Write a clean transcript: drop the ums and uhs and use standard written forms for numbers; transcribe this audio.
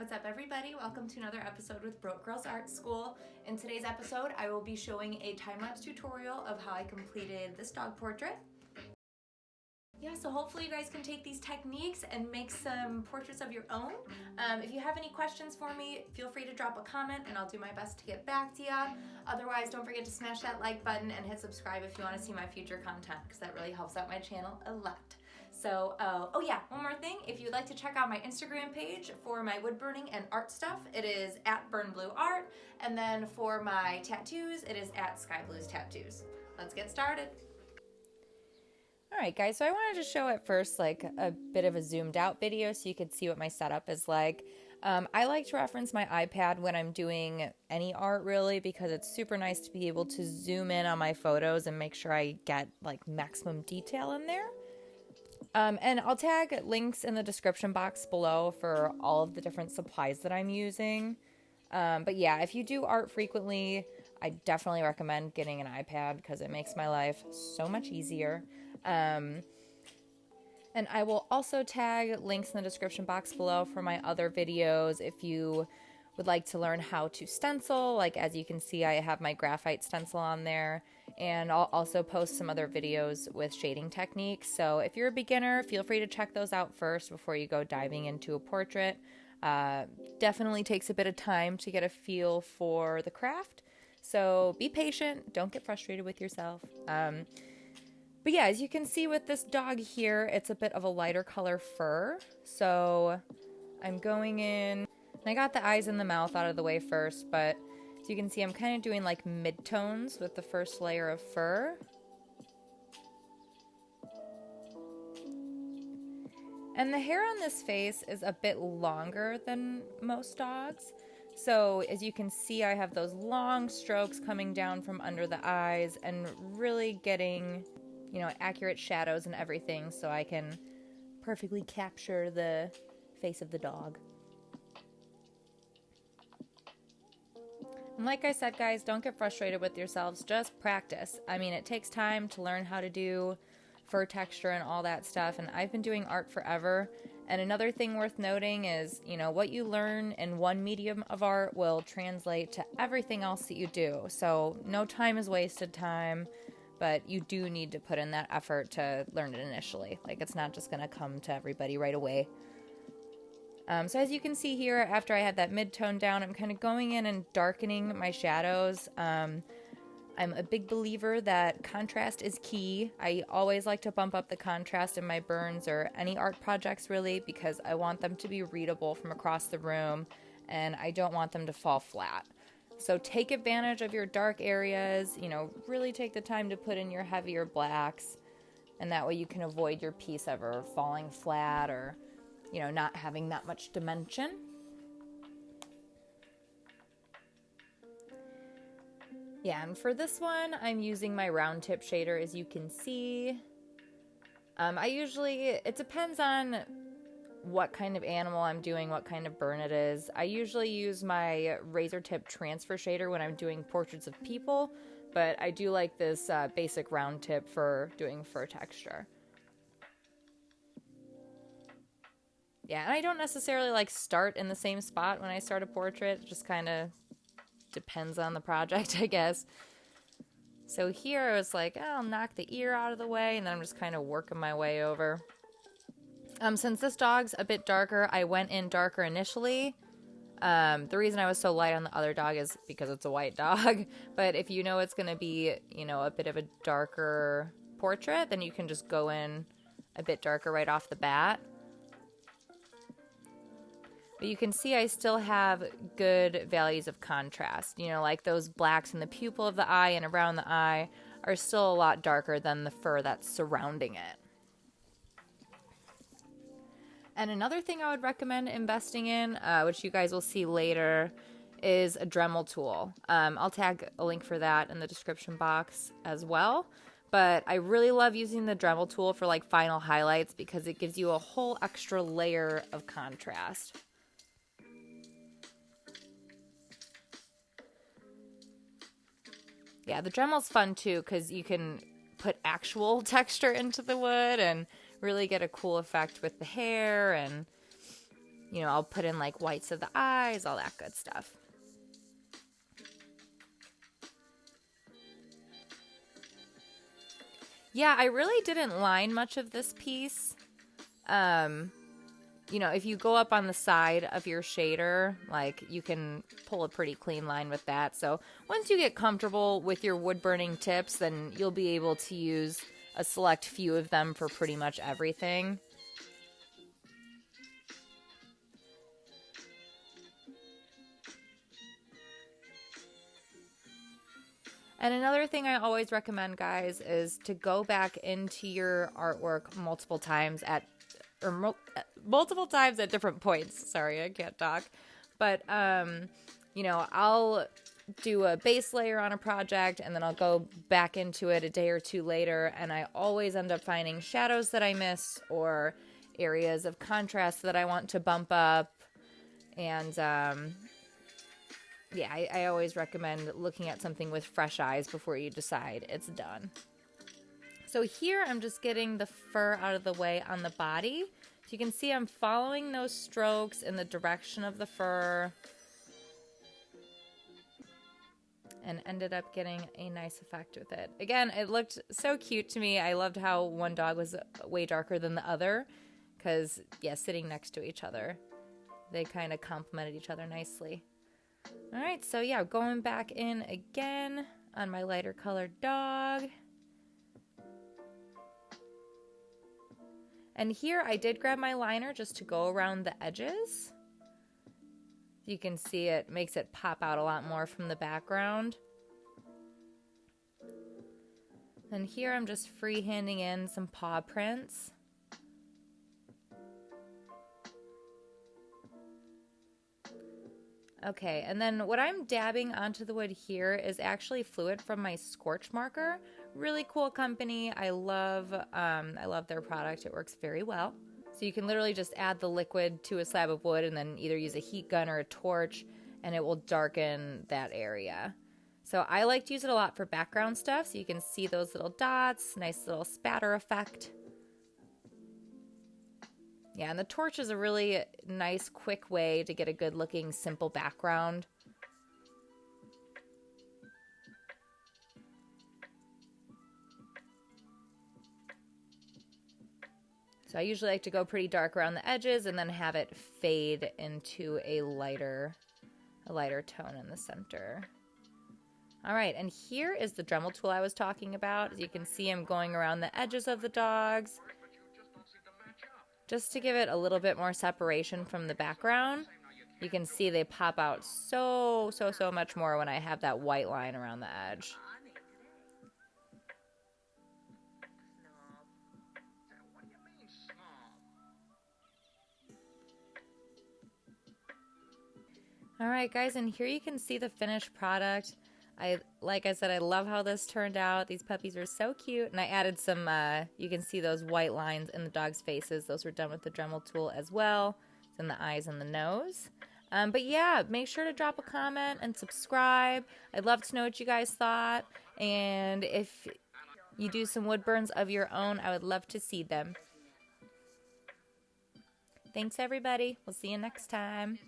what's up everybody? Welcome to another episode with Broke Girls Art School. In today's episode, I will be showing a time-lapse tutorial of how I completed this dog portrait. Yeah, so hopefully you guys can take these techniques and make some portraits of your own. If you have any questions for me, feel free to drop a comment and I'll do my best to get back to ya. Otherwise, don't forget to smash that like button and hit subscribe if you want to see my future content, because that really helps out my channel a lot. So, oh yeah, one more thing. If you'd like to check out my Instagram page for my woodburning and art stuff, it is @BurnBlueArt. And then for my tattoos, it is @SkyBluesTattoos. Let's get started. Alright guys, so I wanted to show at first like a bit of a zoomed out video so you could see what my setup is like. I like to reference my iPad when I'm doing any art really, because it's super nice to be able to zoom in on my photos and make sure I get like maximum detail in there. And I'll tag links in the description box below for all of the different supplies that I'm using. But yeah, if you do art frequently, I definitely recommend getting an iPad because it makes my life so much easier. And I will also tag links in the description box below for my other videos if you would like to learn how to stencil. Like as you can see, I have my graphite stencil on there, and I'll also post some other videos with shading techniques. So if you're a beginner, feel free to check those out first before you go diving into a portrait. Definitely takes a bit of time to get a feel for the craft. So be patient, don't get frustrated with yourself. But yeah, as you can see with this dog here, it's a bit of a lighter color fur. So I'm going in, and I got the eyes and the mouth out of the way first, but as you can see, I'm kind of doing like mid-tones with the first layer of fur. And the hair on this face is a bit longer than most dogs. So as you can see, I have those long strokes coming down from under the eyes and really getting, you know, accurate shadows and everything so I can perfectly capture the face of the dog. And like I said, guys, don't get frustrated with yourselves, just practice. I mean, it takes time to learn how to do fur texture and all that stuff, and I've been doing art forever. And another thing worth noting is, you know, what you learn in one medium of art will translate to everything else that you do. So no time is wasted time. But you do need to put in that effort to learn it initially. Like, it's not just going to come to everybody right away. So as you can see here, after I had that mid-tone down, I'm kind of going in and darkening my shadows. I'm a big believer that contrast is key. I always like to bump up the contrast in my burns or any art projects, really, because I want them to be readable from across the room, and I don't want them to fall flat. So take advantage of your dark areas, you know, really take the time to put in your heavier blacks, and that way you can avoid your piece ever falling flat or, you know, not having that much dimension. Yeah, and for this one, I'm using my round tip shader, as you can see. It depends on what kind of animal I'm doing, what kind of burn it is. I usually use my razor tip transfer shader when I'm doing portraits of people, but I do like this basic round tip for doing fur texture. Yeah, and I don't necessarily like start in the same spot when I start a portrait. It just kind of depends on the project, I guess. So here I was like, I'll knock the ear out of the way, and then I'm just kind of working my way over. Since this dog's a bit darker, I went in darker initially. The reason I was so light on the other dog is because it's a white dog. But if you know it's going to be, you know, a bit of a darker portrait, then you can just go in a bit darker right off the bat. But you can see I still have good values of contrast. You know, like those blacks in the pupil of the eye and around the eye are still a lot darker than the fur that's surrounding it. And another thing I would recommend investing in, which you guys will see later, is a Dremel tool. I'll tag a link for that in the description box as well. But I really love using the Dremel tool for like final highlights because it gives you a whole extra layer of contrast. Yeah, the Dremel's fun too because you can put actual texture into the wood and really get a cool effect with the hair, and you know, I'll put in like whites of the eyes, all that good stuff. Yeah, I really didn't line much of this piece. You know, if you go up on the side of your shader, like, you can pull a pretty clean line with that. So once you get comfortable with your wood burning tips, then you'll be able to use a select few of them for pretty much everything. And another thing I always recommend, guys, is to go back into your artwork multiple times at different points. Sorry, I can't talk. But, you know, I'll do a base layer on a project and then I'll go back into it a day or two later, and I always end up finding shadows that I miss or areas of contrast that I want to bump up. And, yeah, I always recommend looking at something with fresh eyes before you decide it's done. So here I'm just getting the fur out of the way on the body. So you can see I'm following those strokes in the direction of the fur and ended up getting a nice effect with it. Again, it looked so cute to me. I loved how one dog was way darker than the other because, yeah, sitting next to each other, they kind of complemented each other nicely. All right, so yeah, going back in again on my lighter colored dog. And here I did grab my liner just to go around the edges. You can see it makes it pop out a lot more from the background. And here I'm just freehanding in some paw prints. Okay, and then what I'm dabbing onto the wood here is actually fluid from my Scorch marker. Really cool company. I love their product. It works very well. So you can literally just add the liquid to a slab of wood and then either use a heat gun or a torch, and it will darken that area. So I like to use it a lot for background stuff, so you can see those little dots, nice little spatter effect. Yeah, and the torch is a really nice, quick way to get a good-looking, simple background. So I usually like to go pretty dark around the edges and then have it fade into a lighter tone in the center. All right, and here is the Dremel tool I was talking about. As you can see, I'm going around the edges of the dogs, just to give it a little bit more separation from the background. You can see they pop out so much more when I have that white line around the edge. All right, guys, and here you can see the finished product. Like I said, I love how this turned out. These puppies are so cute. And I added some, you can see those white lines in the dog's faces. Those were done with the Dremel tool as well. It's in the eyes and the nose. But yeah, make sure to drop a comment and subscribe. I'd love to know what you guys thought. And if you do some wood burns of your own, I would love to see them. Thanks, everybody. We'll see you next time.